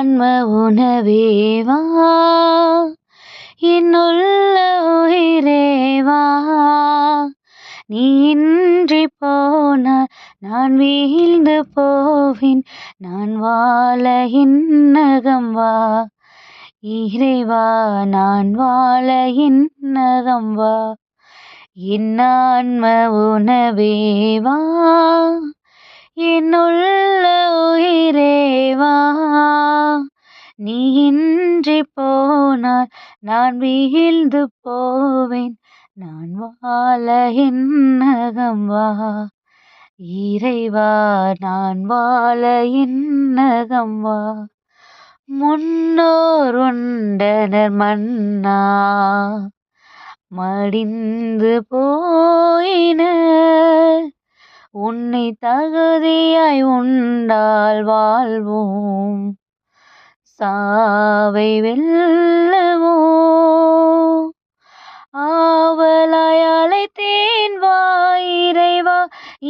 ஆன்ம உணவேவா என்னுள்ள உயிரேவா நீ இன்றி போனால் நான் வீழ்ந்து போவேன் நான் வாழ இன்னகம் வா இறைவா நான் வாழ இன்னகம் வா என் ஆன்ம உணவேவா என்னுள்ள உயிரேவா நீ இன்றி போனால் நான் வீழ்ந்து போவேன் நான் வாழ இன்னகம் வா இறைவா நான் வாழ இன்னகம் வா முன்னோர் உண்டனர் மன்னா மடிந்து போயினர் உன்னை தகுதியாய் உண்டால் வாழ்வோம் சாவை வெல்லவோ ஆவலாய் அழைத்தேன் வா இறைவா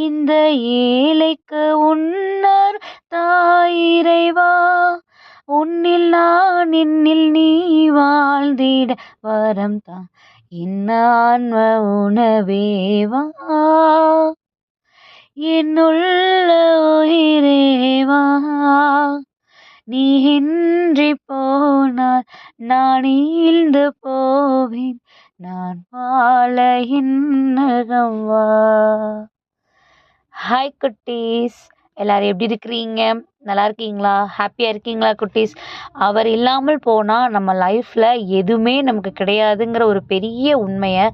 இந்த ஏழைக்கு உன்னர் தாயிறைவா உன்னில் நான் என்னில் நீ வாழ்ந்திட வரம் தான் என் ஆன்ம உணவேவா என்னுள்ள உயிரேவா நீ இன்றி போனால் நான் ஈழ்ந்து போவேன் நான் வாழ இன்னகம் வா. ஹாய் குட்டீஸ், எல்லாரும் எப்படி இருக்கிறீங்க? நல்லா இருக்கீங்களா? ஹாப்பியாக இருக்கீங்களா குட்டீஸ்? அவர் இல்லாமல் போனால் நம்ம லைஃப்பில் எதுவுமே நமக்கு கிடையாதுங்கிற ஒரு பெரிய உண்மையை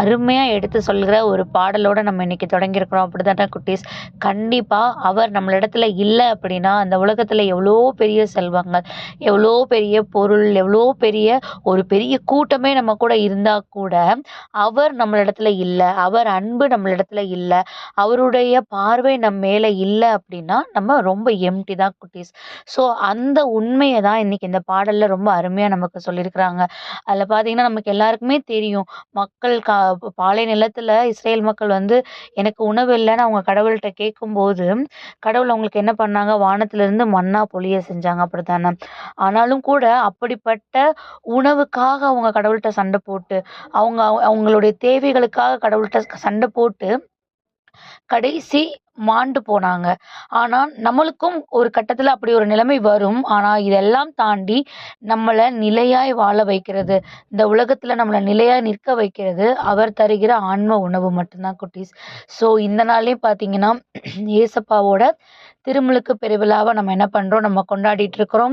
அருமையாக எடுத்து சொல்கிற ஒரு பாடலோடு நம்ம இன்றைக்கி தொடங்கியிருக்கிறோம். அப்படி தானே குட்டீஸ்? கண்டிப்பாக அவர் நம்மளிடத்துல இல்லை அப்படின்னா அந்த உலகத்தில் எவ்வளோ பெரிய செல்வங்கள், எவ்வளோ பெரிய பொருள், எவ்வளோ பெரிய ஒரு பெரிய கூட்டமே நம்ம கூட இருந்தால் கூட அவர் நம்மளிடத்துல இல்லை, அவர் அன்பு நம்மளிடத்துல இல்லை, அவருடைய பார்வை நம்ம மேலே இல்லை அப்படின்னா நம்ம ரொம்ப எம்டி தான் குட்டீஸ். ஸோ அந்த உண்மையை தான் இன்னைக்கு இந்த பாடல்ல ரொம்ப அருமையா நமக்கு சொல்லியிருக்கிறாங்க. அதில் பார்த்தீங்கன்னா நமக்கு எல்லாருக்குமே தெரியும், மக்கள் பாலை நிலத்துல இஸ்ரேல் மக்கள் எனக்கு உணவு இல்லைன்னு அவங்க கடவுள்கிட்ட கேட்கும்போது கடவுள் அவங்களுக்கு என்ன பண்ணாங்க, வானத்திலிருந்து மன்னா பொழிய செஞ்சாங்க, அப்படித்தானே? ஆனாலும் கூட அப்படிப்பட்ட உணவுக்காக அவங்க கடவுள்கிட்ட சண்டை போட்டு அவங்களுடைய தேவைகளுக்காக கடவுள்கிட்ட சண்டை போட்டு கடைசி மாண்டு போனாங்க. ஆனால் நம்மளுக்கும் ஒரு கட்டத்தில் அப்படி ஒரு நிலைமை வரும். ஆனால் இதெல்லாம் தாண்டி நம்மளை நிலையாய் வாழ வைக்கிறது, இந்த உலகத்தில் நம்மளை நிலையாய் நிற்க வைக்கிறது அவர் தருகிற ஆன்ம உணவு மட்டும்தான் குட்டீஸ். ஸோ இந்த நாள்லேயும் பார்த்தீங்கன்னா ஏசப்பாவோட திருமுழுக்கு பெருவிழாவை நம்ம என்ன பண்ணுறோம், நம்ம கொண்டாடிட்டு இருக்கிறோம்.